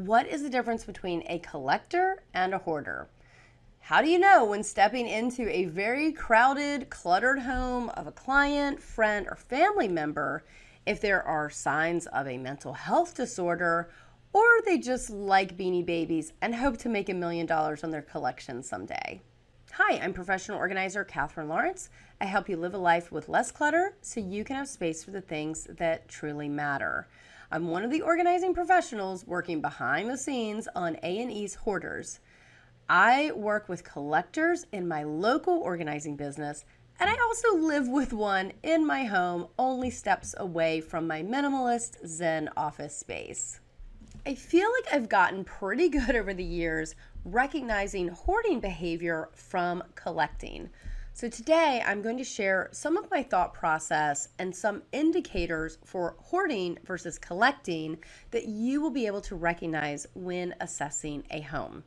What is the difference between a collector and a hoarder? How do you know when stepping into a very crowded, cluttered home of a client, friend, or family member if there are signs of a mental health disorder or they just like beanie babies and hope to make $1,000,000 on their collection someday? Hi, I'm professional organizer Catherine Lawrence. I help you live a life with less clutter so you can have space for the things that truly matter. I'm one of the organizing professionals working behind the scenes on A&E's Hoarders. I work with collectors in my local organizing business, and I also live with one in my home, only steps away from my minimalist Zen office space. I feel like I've gotten pretty good over the years recognizing hoarding behavior from collecting. So today I'm going to share some of my thought process and some indicators for hoarding versus collecting that you will be able to recognize when assessing a home.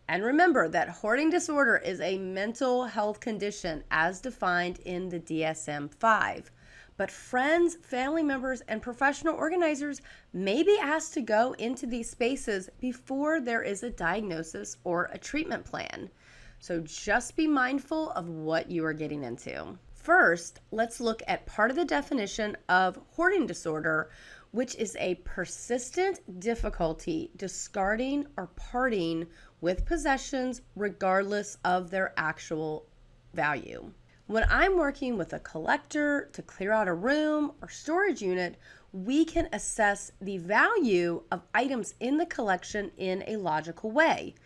And remember that hoarding disorder is a mental health condition as defined in the DSM-5. But friends, family members, and professional organizers may be asked to go into these spaces before there is a diagnosis or a treatment plan. So just be mindful of what you are getting into. First, let's look at part of the definition of hoarding disorder, which is a persistent difficulty discarding or parting with possessions regardless of their actual value. When I'm working with a collector to clear out a room or storage unit, we can assess the value of items in the collection in a logical way.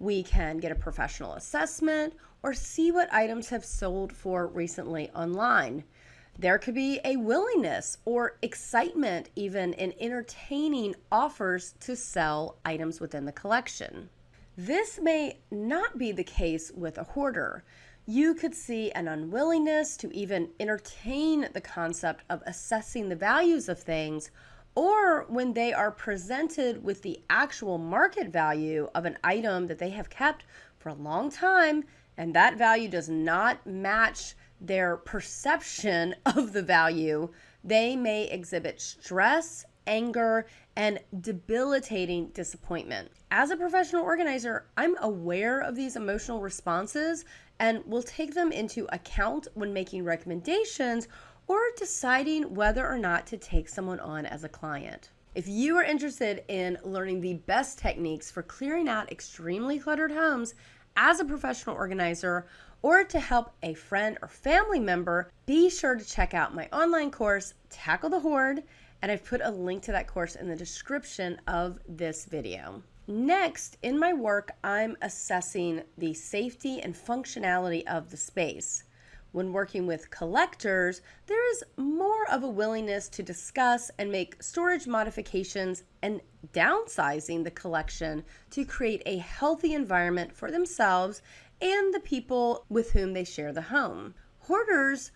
We can get a professional assessment or see what items have sold for recently online. There could be a willingness or excitement even in entertaining offers to sell items within the collection. This may not be the case with a hoarder. You could see an unwillingness to even entertain the concept of assessing the values of things, or when they are presented with the actual market value of an item that they have kept for a long time, and that value does not match their perception of the value, they may exhibit stress, anger, and debilitating disappointment. As a professional organizer, I'm aware of these emotional responses and will take them into account when making recommendations or deciding whether or not to take someone on as a client. If you are interested in learning the best techniques for clearing out extremely cluttered homes as a professional organizer, or to help a friend or family member, be sure to check out my online course, Tackle the Hoard, and I've put a link to that course in the description of this video. Next, in my work, I'm assessing the safety and functionality of the space. When working with collectors, there is more of a willingness to discuss and make storage modifications and downsizing the collection to create a healthy environment for themselves and the people with whom they share the home. Hoarders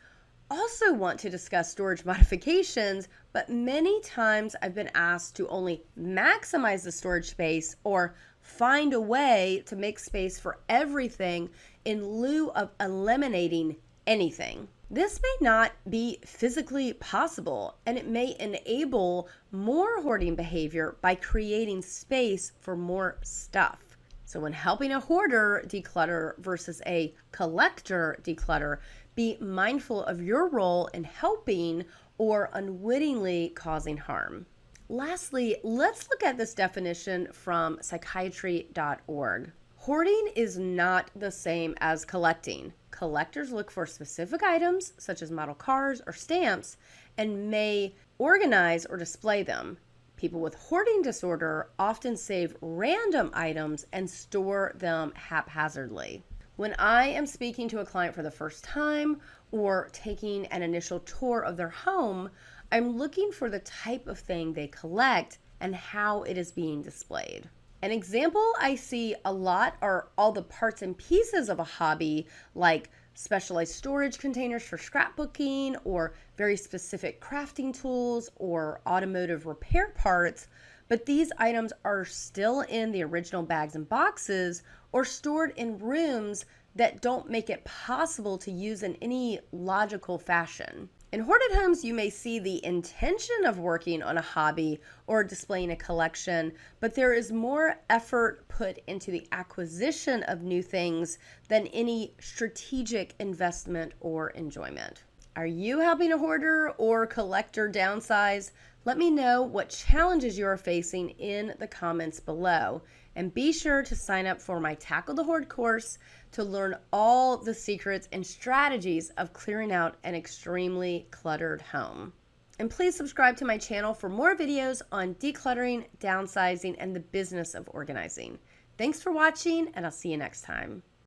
also want to discuss storage modifications, but many times I've been asked to only maximize the storage space or find a way to make space for everything in lieu of eliminating anything. This may not be physically possible, and it may enable more hoarding behavior by creating space for more stuff. So when helping a hoarder declutter versus a collector declutter, be mindful of your role in helping or unwittingly causing harm. Lastly, let's look at this definition from psychiatry.org. Hoarding is not the same as collecting. Collectors look for specific items, such as model cars or stamps, and may organize or display them. People with hoarding disorder often save random items and store them haphazardly. When I am speaking to a client for the first time or taking an initial tour of their home, I'm looking for the type of thing they collect and how it is being displayed. An example I see a lot are all the parts and pieces of a hobby, like specialized storage containers for scrapbooking or very specific crafting tools or automotive repair parts, but these items are still in the original bags and boxes or stored in rooms that don't make it possible to use in any logical fashion. In hoarded homes, you may see the intention of working on a hobby or displaying a collection, but there is more effort put into the acquisition of new things than any strategic investment or enjoyment. Are you helping a hoarder or collector downsize? Let me know what challenges you are facing in the comments below. And be sure to sign up for my Tackle the Hoard course to learn all the secrets and strategies of clearing out an extremely cluttered home. And please subscribe to my channel for more videos on decluttering, downsizing, and the business of organizing. Thanks for watching, and I'll see you next time.